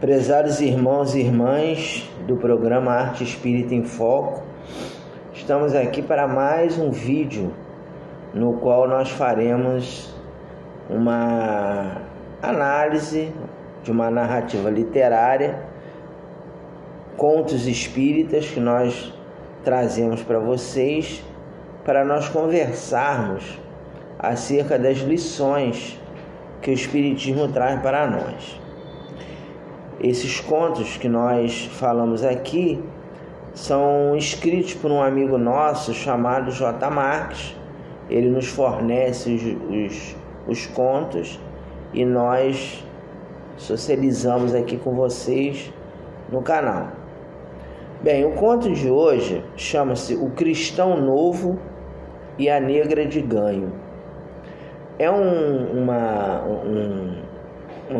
Prezados irmãos e irmãs do programa Arte Espírita em Foco, estamos aqui para mais um vídeo no qual nós faremos uma análise de uma narrativa literária, contos espíritas que nós trazemos para vocês, para nós conversarmos acerca das lições que o Espiritismo traz para nós. Esses contos que nós falamos aqui são escritos por um amigo nosso chamado J. Marques. Ele nos fornece os contos e nós socializamos aqui com vocês no canal. Bem, o conto de hoje chama-se O Cristão Novo e a Negra de Ganho. É uma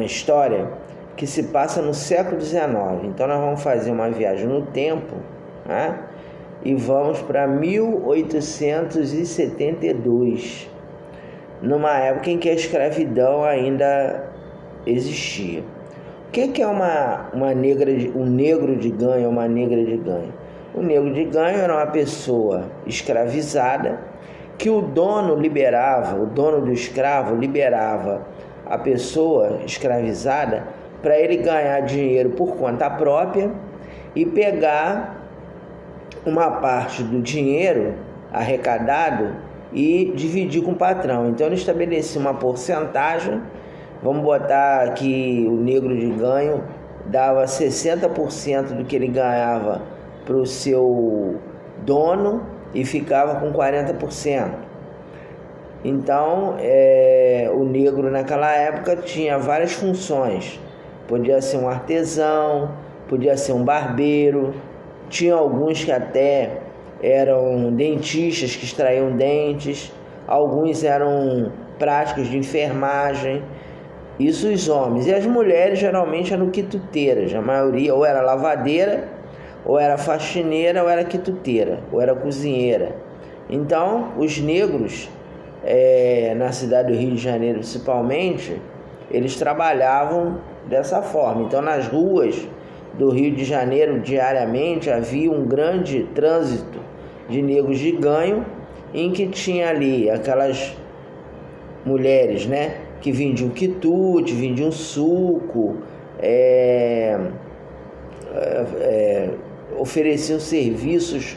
história que se passa no século XIX. Então nós vamos fazer uma viagem no tempo, né? E vamos para 1872, numa época em que a escravidão ainda existia. O que é um negro de ganho, uma negra de ganho? O negro de ganho era uma pessoa escravizada que o dono do escravo liberava a pessoa escravizada para ele ganhar dinheiro por conta própria e pegar uma parte do dinheiro arrecadado e dividir com o patrão. Então ele estabelecia uma porcentagem. Vamos botar que o negro de ganho dava 60% do que ele ganhava para o seu dono e ficava com 40%. Então o negro naquela época tinha várias funções. Podia ser um artesão, podia ser um barbeiro, tinha alguns que até eram dentistas que extraíam dentes, alguns eram práticos de enfermagem, isso os homens. E as mulheres geralmente eram quituteiras, a maioria ou era lavadeira, ou era faxineira, ou era quituteira, ou era cozinheira. Então os negros, na cidade do Rio de Janeiro principalmente, eles trabalhavam dessa forma. Então nas ruas do Rio de Janeiro diariamente havia um grande trânsito de negros de ganho, em que tinha ali aquelas mulheres, né, que vendiam quitute, vendiam suco, ofereciam serviços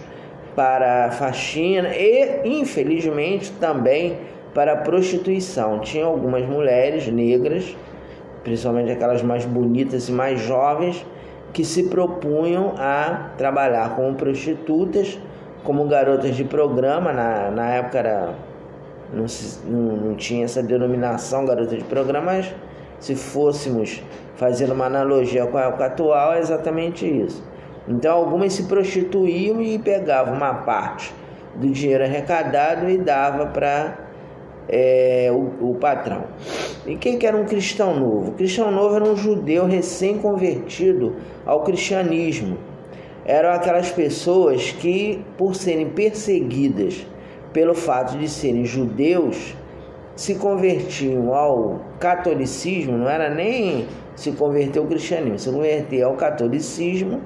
para faxina e, infelizmente, também para prostituição. Tinha algumas mulheres negras, principalmente aquelas mais bonitas e mais jovens, que se propunham a trabalhar como prostitutas, como garotas de programa. Na época não tinha essa denominação, garota de programa, mas se fôssemos fazendo uma analogia com a época atual, é exatamente isso. Então algumas se prostituíam e pegavam uma parte do dinheiro arrecadado e dava para o patrão. E quem que era um cristão novo? O cristão novo era um judeu recém-convertido ao cristianismo. Eram aquelas pessoas que, por serem perseguidas pelo fato de serem judeus, se convertiam ao catolicismo. Não era nem se converter ao cristianismo, se converter ao catolicismo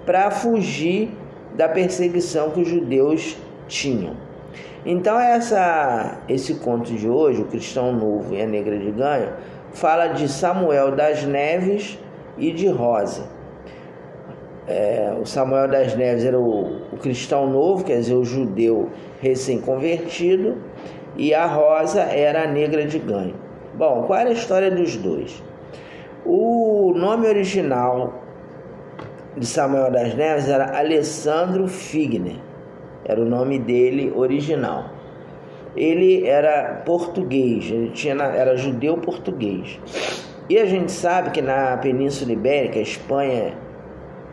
para fugir da perseguição que os judeus tinham. Então esse conto de hoje, O Cristão Novo e a Negra de Ganho, fala de Samuel das Neves e de Rosa. O Samuel das Neves era o cristão novo, quer dizer, o judeu recém-convertido, e a Rosa era a negra de ganho. Bom, qual era a história dos dois? O nome original de Samuel das Neves era Alessandro Figner. Era o nome dele original. Ele era português, era judeu português. E a gente sabe que na Península Ibérica, Espanha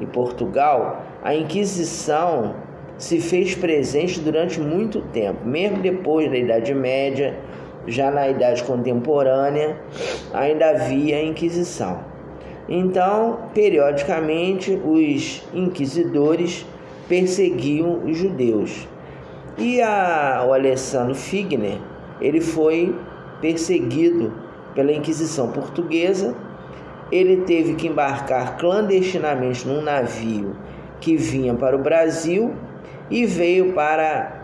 e Portugal, a Inquisição se fez presente durante muito tempo. Mesmo depois da Idade Média, já na Idade Contemporânea, ainda havia Inquisição. Então, periodicamente, os inquisidores perseguiam os judeus. E o Alessandro Figner, ele foi perseguido pela Inquisição portuguesa ele teve que embarcar clandestinamente num navio que vinha para o Brasil e veio para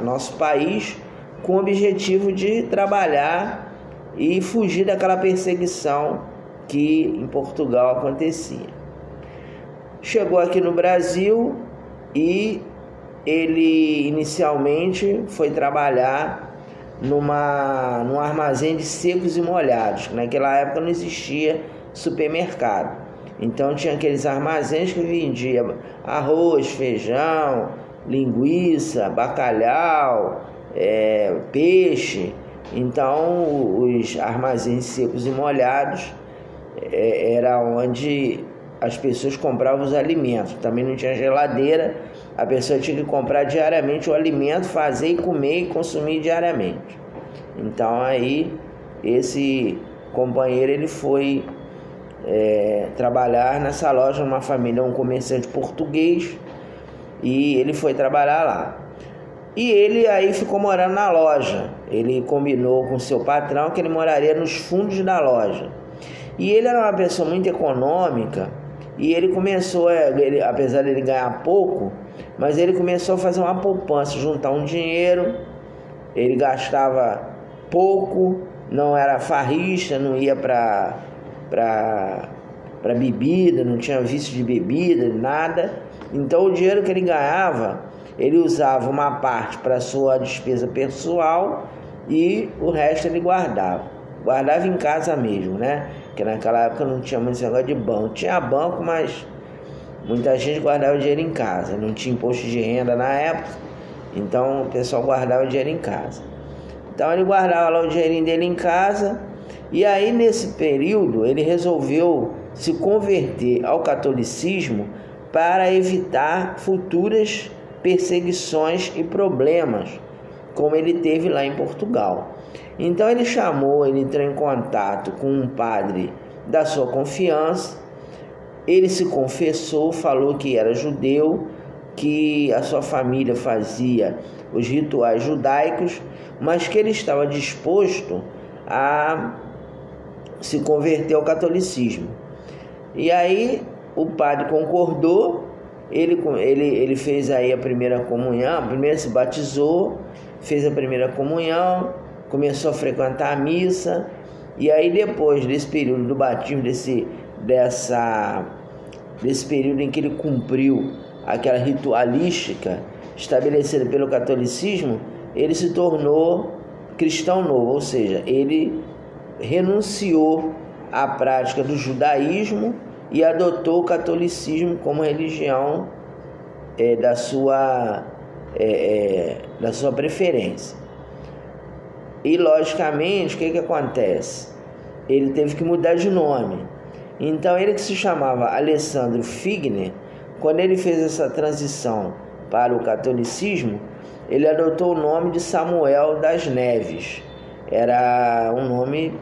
nosso país com o objetivo de trabalhar e fugir daquela perseguição que em Portugal acontecia. Chegou aqui no Brasil e ele inicialmente foi trabalhar num armazém de secos e molhados. Naquela época não existia supermercado. Então tinha aqueles armazéns que vendiam arroz, feijão, linguiça, bacalhau, peixe. Então os armazéns secos e molhados era onde as pessoas compravam os alimentos. Também não tinha geladeira, a pessoa tinha que comprar diariamente o alimento, fazer e comer e consumir diariamente. Então aí esse companheiro ele foi trabalhar nessa loja, uma família, um comerciante português, e ele foi trabalhar lá. E ele aí ficou morando na loja. Ele combinou com seu patrão que ele moraria nos fundos da loja. E ele era uma pessoa muito econômica, e ele começou, apesar de ele ganhar pouco, mas ele começou a fazer uma poupança, juntar um dinheiro. Ele gastava pouco, não era farrista, não ia para bebida, não tinha vício de bebida, nada. Então o dinheiro que ele ganhava, ele usava uma parte para sua despesa pessoal e o resto ele guardava em casa mesmo, né? Porque naquela época não tinha muito negócio de banco. Tinha banco, mas muita gente guardava dinheiro em casa. Não tinha imposto de renda na época, então o pessoal guardava dinheiro em casa. Então ele guardava lá o dinheirinho dele em casa. E aí nesse período ele resolveu se converter ao catolicismo para evitar futuras perseguições e problemas, como ele teve lá em Portugal. Então ele entrou em contato com um padre da sua confiança. Ele se confessou, falou que era judeu, que a sua família fazia os rituais judaicos, mas que ele estava disposto a se converter ao catolicismo. E aí o padre concordou. Ele fez aí a primeira comunhão, primeiro se batizou, fez a primeira comunhão, começou a frequentar a missa. E aí depois desse período do batismo, desse período em que ele cumpriu aquela ritualística estabelecida pelo catolicismo, ele se tornou cristão novo, ou seja, ele renunciou à prática do judaísmo e adotou o catolicismo como religião da sua preferência. E logicamente, o que acontece? Ele teve que mudar de nome. Então ele, que se chamava Alessandro Figner, quando ele fez essa transição para o catolicismo, ele adotou o nome de Samuel das Neves. Era um nome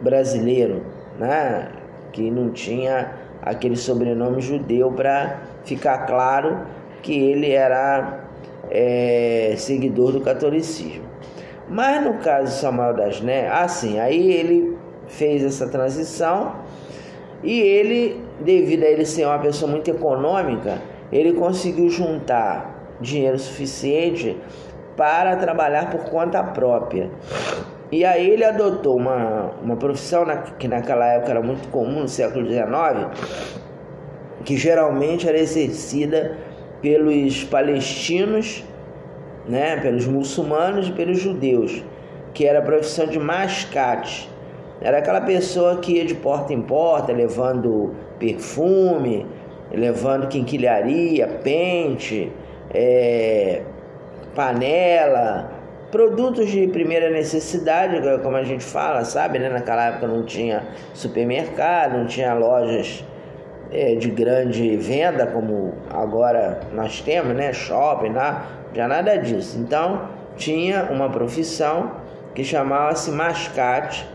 brasileiro, né? Que não tinha aquele sobrenome judeu, para ficar claro que ele era seguidor do catolicismo. Mas no caso de Samuel das Neves, aí ele fez essa transição e ele, devido a ele ser uma pessoa muito econômica, ele conseguiu juntar dinheiro suficiente para trabalhar por conta própria. E aí ele adotou uma profissão que naquela época era muito comum, no século XIX, que geralmente era exercida pelos palestinos, né, pelos muçulmanos e pelos judeus, que era a profissão de mascate. Era aquela pessoa que ia de porta em porta, levando perfume, levando quinquilharia, pente, panela, produtos de primeira necessidade, como a gente fala, sabe, né? Naquela época não tinha supermercado, não tinha lojas de grande venda como agora nós temos, né? Shopping, não tinha nada disso. Então tinha uma profissão que chamava-se mascate,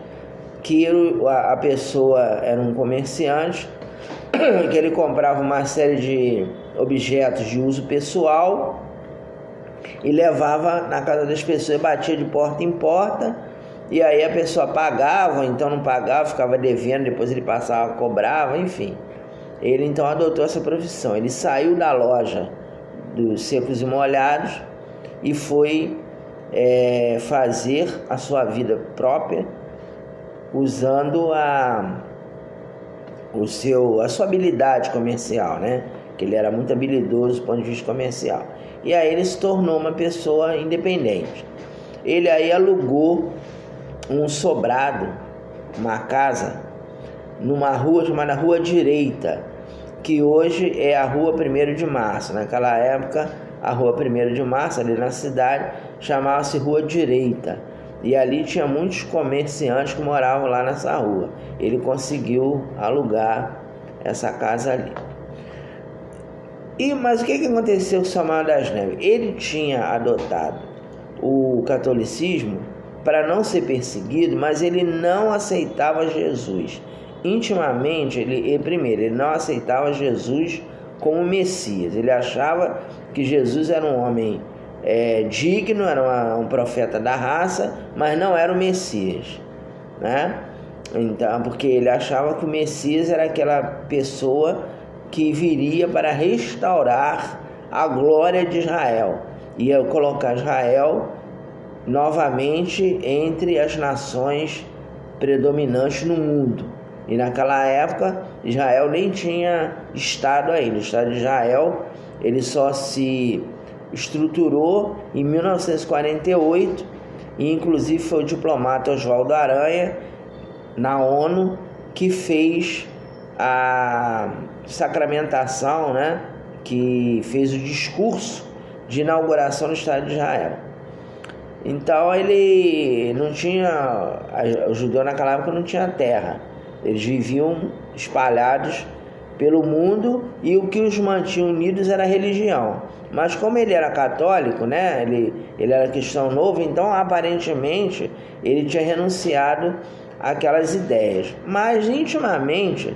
que a pessoa era um comerciante, que ele comprava uma série de objetos de uso pessoal e levava na casa das pessoas, batia de porta em porta e aí a pessoa pagava, ou então não pagava, ficava devendo, depois ele passava, cobrava, enfim. Ele então adotou essa profissão. Ele saiu da loja dos secos e molhados e foi fazer a sua vida própria, usando a sua habilidade comercial, né? Que ele era muito habilidoso do ponto de vista comercial. E aí ele se tornou uma pessoa independente. Ele aí alugou um sobrado, uma casa, numa rua chamada Rua Direita, que hoje é a Rua 1º de Março. Naquela época, a Rua 1º de Março, ali na cidade, chamava-se Rua Direita. E ali tinha muitos comerciantes que moravam lá nessa rua. Ele conseguiu alugar essa casa ali. Mas o que aconteceu com Samuel das Neves? Ele tinha adotado o catolicismo para não ser perseguido, mas ele não aceitava Jesus. Intimamente, ele não aceitava Jesus como Messias. Ele achava que Jesus era um homem digno, era um profeta da raça, mas não era o Messias, né? Então, porque ele achava que o Messias era aquela pessoa que viria para restaurar a glória de Israel, ia colocar Israel novamente entre as nações predominantes no mundo. E naquela época Israel nem tinha estado ainda. O Estado de Israel ele só se estruturou em 1948, e inclusive foi o diplomata Oswaldo Aranha, na ONU, que fez a sacramentação, né? Que fez o discurso de inauguração do Estado de Israel. Então ele não tinha, o judeu naquela época não tinha terra, eles viviam espalhados pelo mundo, e o que os mantinha unidos era a religião. Mas como ele era católico, né, ele era cristão novo, então aparentemente ele tinha renunciado àquelas ideias. Mas intimamente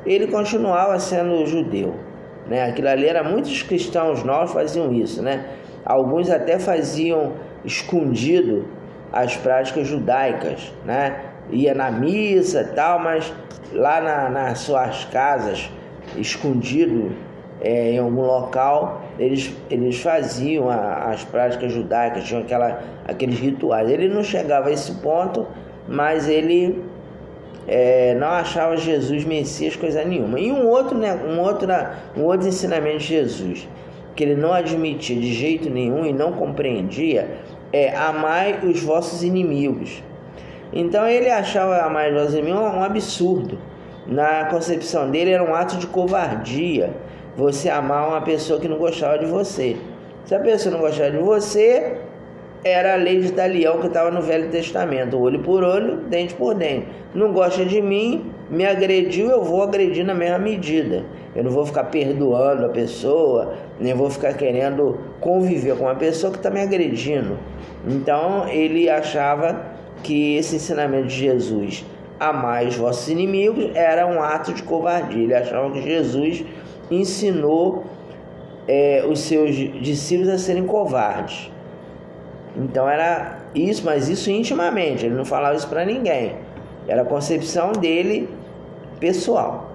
ele continuava sendo judeu, né? Aquilo ali era, muitos cristãos novos faziam isso, né? Alguns até faziam escondido as práticas judaicas, né? Ia na missa e tal, mas lá nas suas casas, escondido em algum local, eles faziam as práticas judaicas, tinham aqueles rituais. Ele não chegava a esse ponto, mas ele não achava Jesus Messias coisa nenhuma. E um outro ensinamento de Jesus que ele não admitia de jeito nenhum e não compreendia amai os vossos inimigos. Então ele achava amar os vossos inimigos um absurdo. Na concepção dele era um ato de covardia você amar uma pessoa que não gostava de você. Se a pessoa não gostava de você, era a lei de Italião que estava no Velho Testamento: olho por olho, dente por dente. Não gosta de mim, me agrediu, eu vou agredir na mesma medida. Eu não vou ficar perdoando a pessoa, nem vou ficar querendo conviver com uma pessoa que está me agredindo. Então ele achava que esse ensinamento de Jesus, amai os vossos inimigos, era um ato de covardia. Ele achava que Jesus ensinou os seus discípulos a serem covardes. Então era isso, mas isso intimamente, ele não falava isso para ninguém. Era a concepção dele pessoal.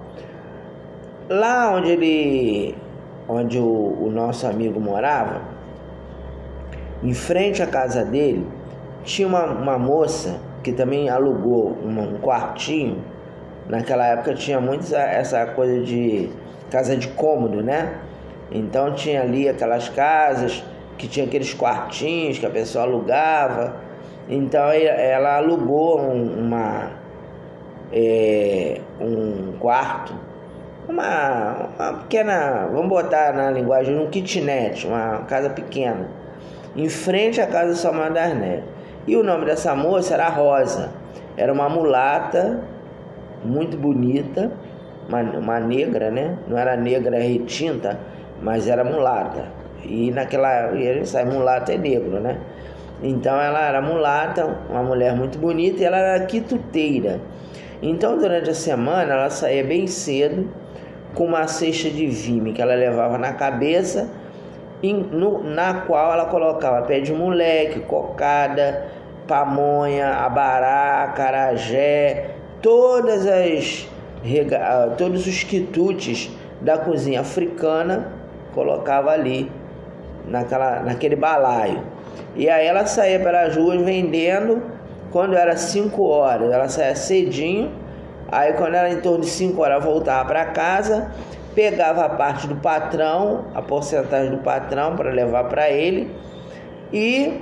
Lá onde o nosso amigo morava, em frente à casa dele, tinha uma moça que também alugou um quartinho. Naquela época tinha muito essa coisa de casa de cômodo, né? Então tinha ali aquelas casas que tinha aqueles quartinhos que a pessoa alugava. Então ela alugou um quarto, uma pequena, vamos botar na linguagem, um kitnet, uma casa pequena, em frente à casa de Samuel das Neves. E o nome dessa moça era Rosa. Era uma mulata muito bonita, uma negra, né? Não era negra retinta, mas era mulata. E a gente sabe, mulata é negro, né? Então ela era mulata, uma mulher muito bonita, e ela era quituteira. Então durante a semana ela saía bem cedo com uma cesta de vime que ela levava na cabeça, na qual ela colocava pé de moleque, cocada, pamonha, abará, acarajé, todos os quitutes da cozinha africana, colocava ali naquele balaio. E aí ela saía pelas ruas vendendo. Quando era 5 horas, ela saía cedinho. Aí quando era em torno de 5 horas, ela voltava para casa, pegava a parte do patrão, a porcentagem do patrão para levar para ele. E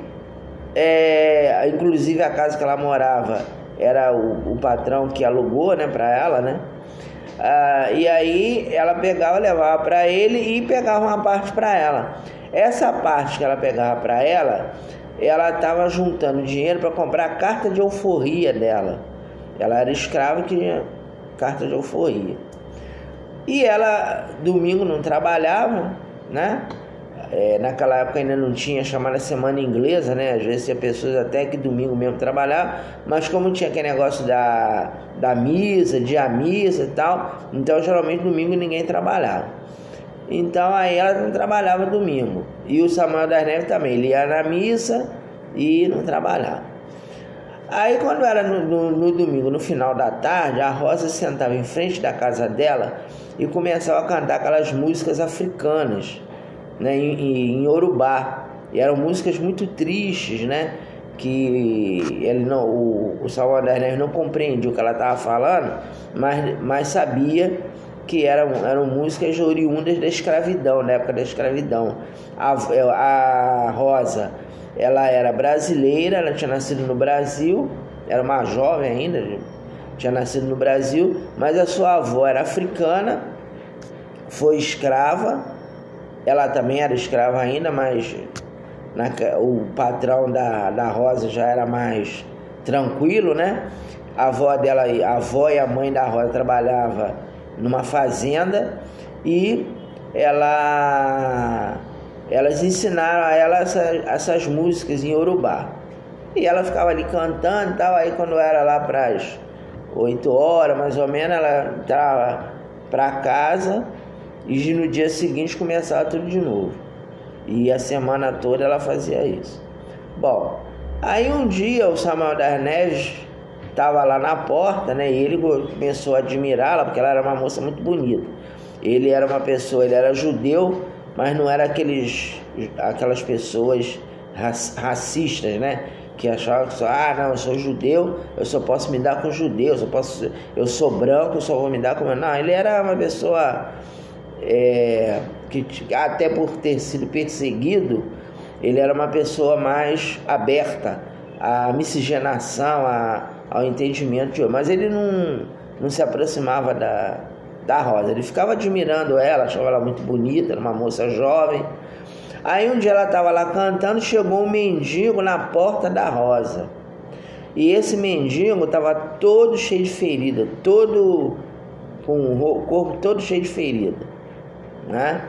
inclusive a casa que ela morava era o patrão que alugou, né, para ela, né? E aí ela pegava, levava para ele e pegava uma parte para ela. Essa parte que ela pegava para ela estava juntando dinheiro para comprar a carta de alforria dela. Ela era escrava e tinha carta de alforria. E ela domingo não trabalhava, né? Naquela época ainda não tinha chamada semana inglesa, né? Às vezes tinha pessoas até que domingo mesmo trabalhavam, mas como tinha aquele negócio da missa, dia missa e tal, então geralmente domingo ninguém trabalhava. Então aí ela não trabalhava domingo. E o Samuel das Neves também, ele ia na missa e não trabalhava. Aí quando era no domingo, no final da tarde, a Rosa sentava em frente da casa dela e começava a cantar aquelas músicas africanas, né, em Yorubá. E eram músicas muito tristes, né? Que o Samuel das Neves não compreendia o que ela estava falando, mas sabia que eram músicas oriundas da escravidão, na época da escravidão. A Rosa, ela era brasileira, ela tinha nascido no Brasil, era uma jovem ainda, tinha nascido no Brasil, mas a sua avó era africana, foi escrava. Ela também era escrava ainda, mas o patrão da Rosa já era mais tranquilo, né? A avó e a mãe da Rosa trabalhavam numa fazenda e elas ensinaram a ela essas músicas em Yorubá. E ela ficava ali cantando e tal. Aí quando era lá para as 8 horas, mais ou menos, ela entrava para casa e no dia seguinte começava tudo de novo. E a semana toda ela fazia isso. Bom, aí um dia o Samuel das Neves estava lá na porta, né? E ele começou a admirá-la, porque ela era uma moça muito bonita. Ele era judeu, mas não era aquelas pessoas racistas, né? Que achavam que não, eu sou judeu, eu só posso me dar com judeus, eu sou branco, eu só vou me dar com... Não, ele era uma pessoa que até por ter sido perseguido, ele era uma pessoa mais aberta à miscigenação, ao entendimento, mas ele não se aproximava da Rosa. Ele ficava admirando ela, achava ela muito bonita, era uma moça jovem. Aí um dia ela estava lá cantando, chegou um mendigo na porta da Rosa. E esse mendigo estava todo cheio de ferida, com o corpo todo cheio de ferida, né?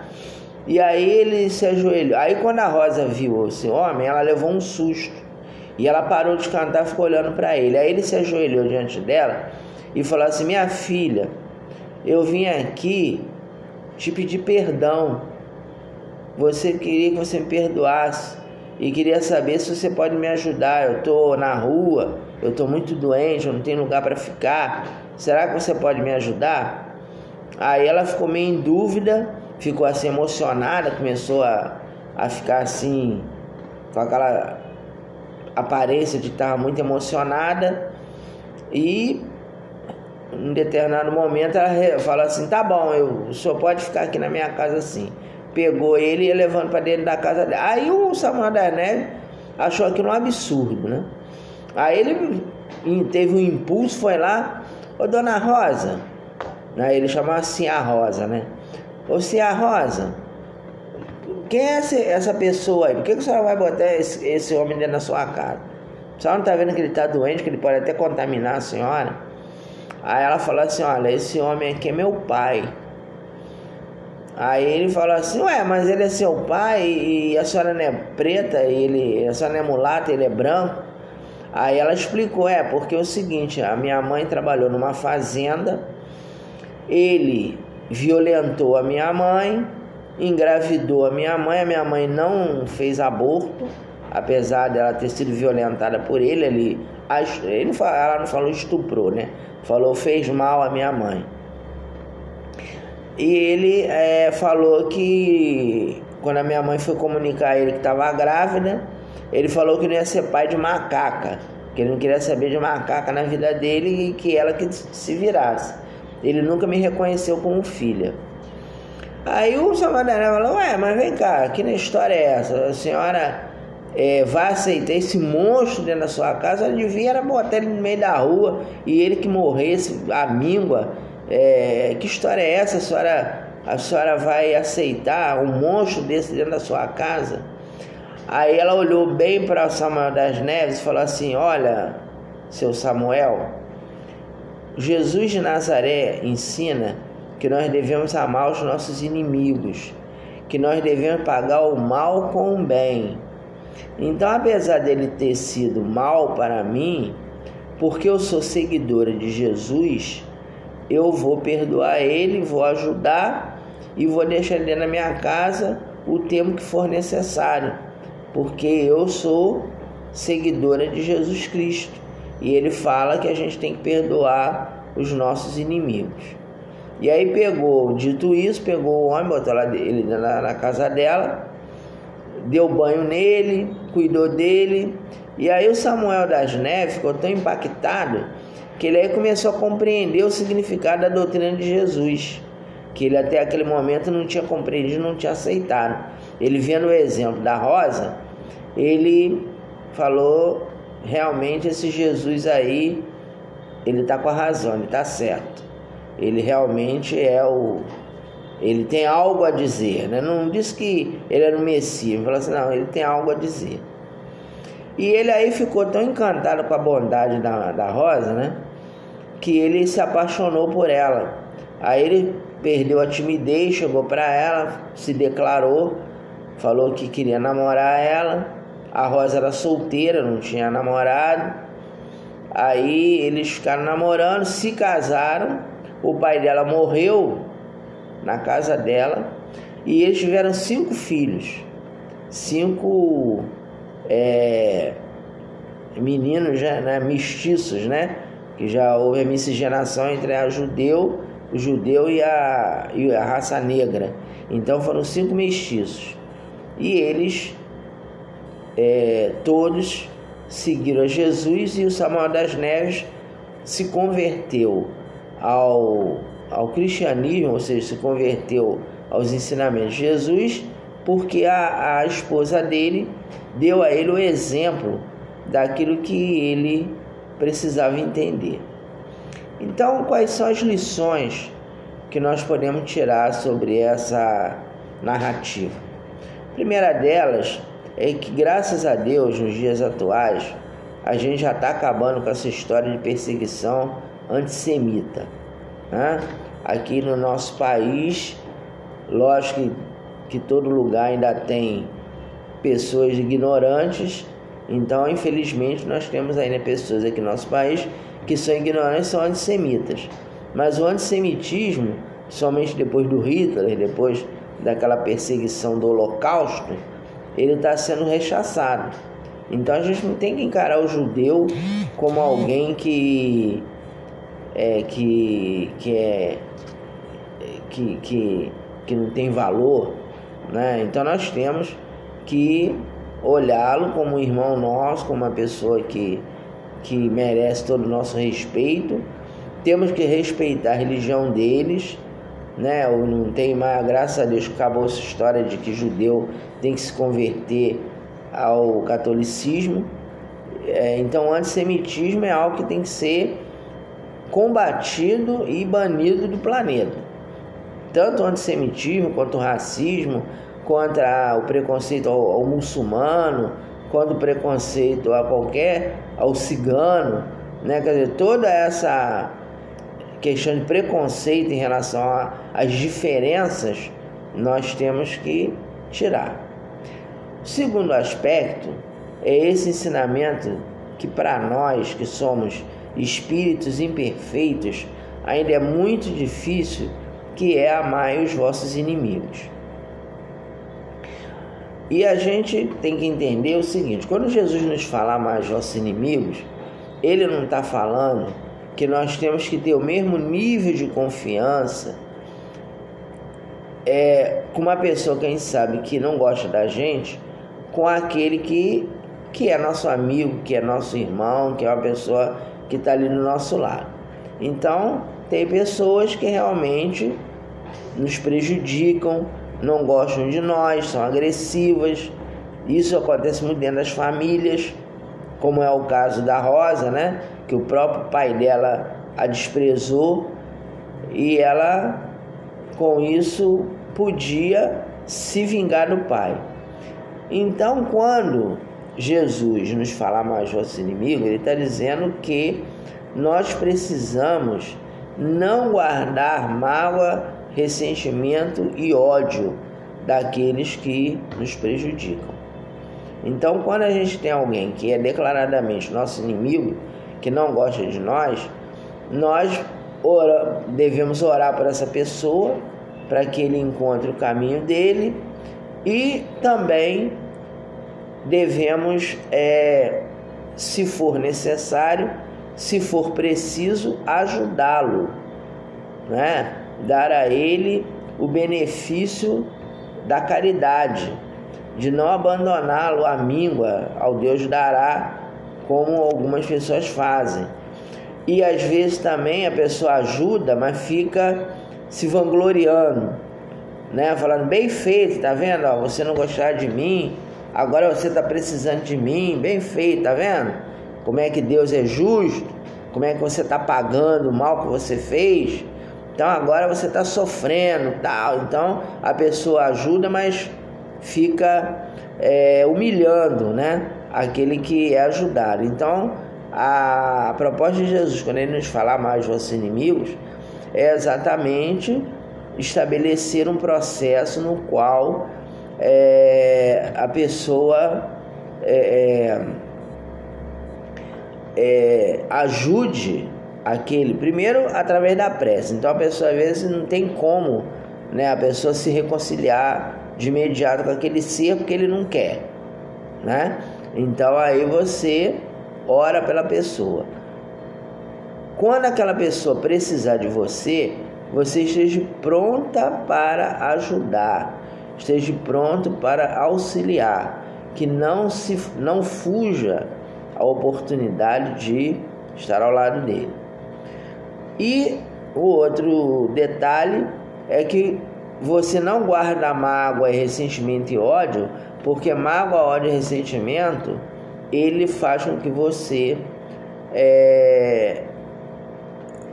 E aí ele se ajoelhou. Aí quando a Rosa viu esse homem, ela levou um susto. E ela parou de cantar e ficou olhando para ele. Aí ele se ajoelhou diante dela e falou assim: minha filha, eu vim aqui te pedir perdão. Você queria que você me perdoasse e queria saber se você pode me ajudar. Eu estou na rua, eu estou muito doente, eu não tenho lugar para ficar. Será que você pode me ajudar? Aí ela ficou meio em dúvida, ficou assim emocionada, começou a ficar assim, com aquela aparência de que estava muito emocionada. E em determinado momento ela falou assim: tá bom, o senhor pode ficar aqui na minha casa assim. Pegou ele e ia levando para dentro da casa dele. Aí o Samuel das Neves achou aquilo um absurdo, né? Aí ele teve um impulso, foi lá: ô dona Rosa. Aí ele chamava assim a Rosa, né? Ô Cia Rosa, quem é essa pessoa aí? Por que a senhora vai botar esse homem dentro da sua casa? A senhora não está vendo que ele está doente, que ele pode até contaminar a senhora? Aí ela falou assim: olha, esse homem aqui é meu pai. Aí ele falou assim: ué, mas ele é seu pai e a senhora não é preta, a senhora não é mulata, ele é branco? Aí ela explicou: porque é o seguinte, a minha mãe trabalhou numa fazenda, ele violentou a minha mãe, engravidou a minha mãe não fez aborto, apesar dela ter sido violentada por ele, ela não falou estuprou, né? Falou fez mal à minha mãe. E ele falou que quando a minha mãe foi comunicar a ele que estava grávida, ele falou que não ia ser pai de macaca, que ele não queria saber de macaca na vida dele e que ela que se virasse. Ele nunca me reconheceu como filha. Aí o Samuel da Neve falou, mas vem cá, que história é essa? A senhora vai aceitar esse monstro dentro da sua casa? Ela devia botar ele no meio da rua e ele que morresse à míngua. Que história é essa? A senhora vai aceitar um monstro desse dentro da sua casa? Aí ela olhou bem para o Samuel das Neves e falou assim, olha, seu Samuel, Jesus de Nazaré ensina que nós devemos amar os nossos inimigos, que nós devemos pagar o mal com o bem. Então, apesar dele ter sido mal para mim, porque eu sou seguidora de Jesus, eu vou perdoar ele, vou ajudar e vou deixar ele na minha casa o tempo que for necessário, porque eu sou seguidora de Jesus Cristo. E ele fala que a gente tem que perdoar os nossos inimigos. E aí dito isso, pegou o homem, botou ele na casa dela, deu banho nele, cuidou dele. E aí o Samuel das Neves ficou tão impactado que ele aí começou a compreender o significado da doutrina de Jesus, que ele até aquele momento não tinha compreendido, não tinha aceitado. Ele vendo o exemplo da Rosa, ele falou, realmente esse Jesus aí, ele está com a razão, ele está certo. Ele realmente ele tem algo a dizer, né? Não disse que ele era o Messias, falou assim, não, ele tem algo a dizer. E ele aí ficou tão encantado com a bondade da Rosa, né? Que ele se apaixonou por ela. Aí ele perdeu a timidez, chegou para ela, se declarou, falou que queria namorar ela. A Rosa era solteira, não tinha namorado. Aí eles ficaram namorando, se casaram. O pai dela morreu na casa dela e eles tiveram 5 filhos, 5 meninos, né, mestiços, né? Que já houve a miscigenação entre o judeu e a raça negra. Então foram 5 mestiços e eles todos seguiram a Jesus, e o Samuel das Neves se converteu ao cristianismo, ou seja, se converteu aos ensinamentos de Jesus, porque a esposa dele deu a ele o exemplo daquilo que ele precisava entender. Então, quais são as lições que nós podemos tirar sobre essa narrativa? A primeira delas é que, graças a Deus, nos dias atuais, a gente já está acabando com essa história de perseguição antissemita, né? Aqui no nosso país, lógico que todo lugar ainda tem pessoas ignorantes, então infelizmente nós temos ainda pessoas aqui no nosso país que são ignorantes, são antissemitas. Mas o antissemitismo, somente depois do Hitler, depois daquela perseguição do Holocausto, ele está sendo rechaçado. Então a gente não tem que encarar o judeu como alguém que não tem valor, né? Então nós temos que olhá-lo como um irmão nosso, como uma pessoa que merece todo o nosso respeito. Temos que respeitar a religião deles, né? Não tem mais, graças a Deus, acabou essa história de que judeu tem que se converter ao catolicismo. Então o antissemitismo é algo que tem que ser combatido e banido do planeta. Tanto o antissemitismo, quanto o racismo, contra o preconceito ao muçulmano, quanto o preconceito ao cigano, né? Quer dizer, toda essa questão de preconceito em relação às diferenças, nós temos que tirar. O segundo aspecto é esse ensinamento que, para nós que somos espíritos imperfeitos, ainda é muito difícil, que é amar os vossos inimigos. E a gente tem que entender o seguinte: quando Jesus nos fala mais vossos inimigos, ele não está falando que nós temos que ter o mesmo nível de confiança com uma pessoa que a gente sabe que não gosta da gente, com aquele que é nosso amigo, que é nosso irmão, que é uma pessoa que está ali do nosso lado. Então, tem pessoas que realmente nos prejudicam, não gostam de nós, são agressivas. Isso acontece muito dentro das famílias, como é o caso da Rosa, né? Que o próprio pai dela a desprezou e ela, com isso, podia se vingar do pai. Então, quando Jesus nos fala mais vossos inimigos, ele está dizendo que nós precisamos não guardar mágoa, ressentimento e ódio daqueles que nos prejudicam. Então, quando a gente tem alguém que é declaradamente nosso inimigo, que não gosta de nós devemos orar por essa pessoa para que ele encontre o caminho dele, e também devemos, se for necessário, se for preciso, ajudá-lo, né? Dar a ele o benefício da caridade, de não abandoná-lo à míngua, ao Deus dará, como algumas pessoas fazem. E às vezes também a pessoa ajuda, mas fica se vangloriando, né? Falando, bem feito, tá vendo? Ó, você não gostava de mim, agora você está precisando de mim, bem feito, tá vendo? Como é que Deus é justo, como é que você está pagando o mal que você fez, então agora você está sofrendo, tal. Então a pessoa ajuda, mas fica humilhando, né? Aquele que é ajudado. Então a proposta de Jesus, quando ele nos fala mais vossos inimigos, é exatamente estabelecer um processo no qual a pessoa ajude aquele, primeiro através da prece. Então a pessoa às vezes não tem como, né, a pessoa se reconciliar de imediato com aquele ser, porque ele não quer, né? Então aí você ora pela pessoa. Quando aquela pessoa precisar de você, você esteja pronta para ajudar, esteja pronto para auxiliar, que não fuja a oportunidade de estar ao lado dele. E o outro detalhe é que você não guarda mágoa, ressentimento e ódio, porque mágoa, ódio e ressentimento, ele faz com que você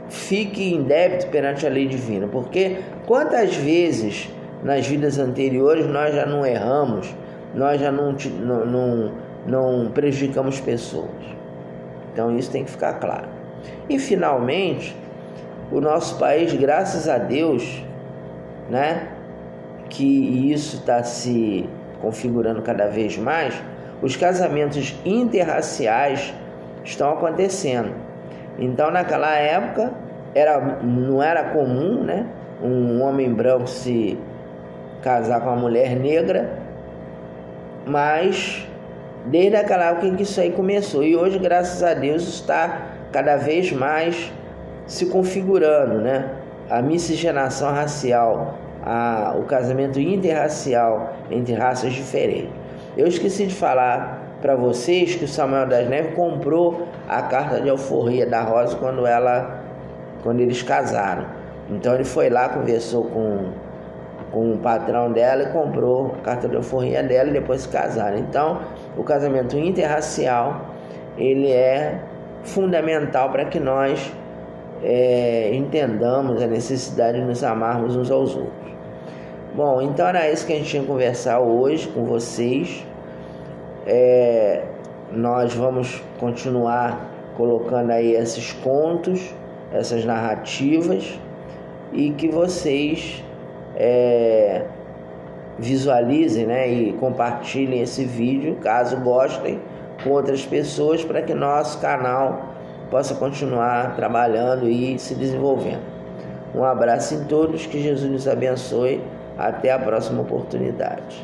fique em débito perante a lei divina. Porque quantas vezes nas vidas anteriores nós já não erramos, nós já não prejudicamos pessoas. Então isso tem que ficar claro. E finalmente, o nosso país, graças a Deus, né, que isso está se configurando cada vez mais, os casamentos interraciais estão acontecendo. Então naquela época não era comum, né, um homem branco se casar com uma mulher negra, mas desde aquela época que isso aí começou, e hoje, graças a Deus, está cada vez mais se configurando, né? A miscigenação racial, o casamento interracial entre raças diferentes. Eu esqueci de falar para vocês que o Samuel das Neves comprou a carta de alforria da Rosa quando eles casaram. Então ele foi lá, conversou com o patrão dela e comprou a carta de alforria dela, e depois se casaram. Então o casamento interracial, ele é fundamental para que nós entendamos a necessidade de nos amarmos uns aos outros. Bom, então era isso que a gente tinha que conversar hoje com vocês. Nós vamos continuar colocando aí esses contos, essas narrativas, e que vocês visualizem, né, e compartilhem esse vídeo, caso gostem, com outras pessoas, para que nosso canal possa continuar trabalhando e se desenvolvendo. Um abraço em todos, que Jesus nos abençoe. Até a próxima oportunidade.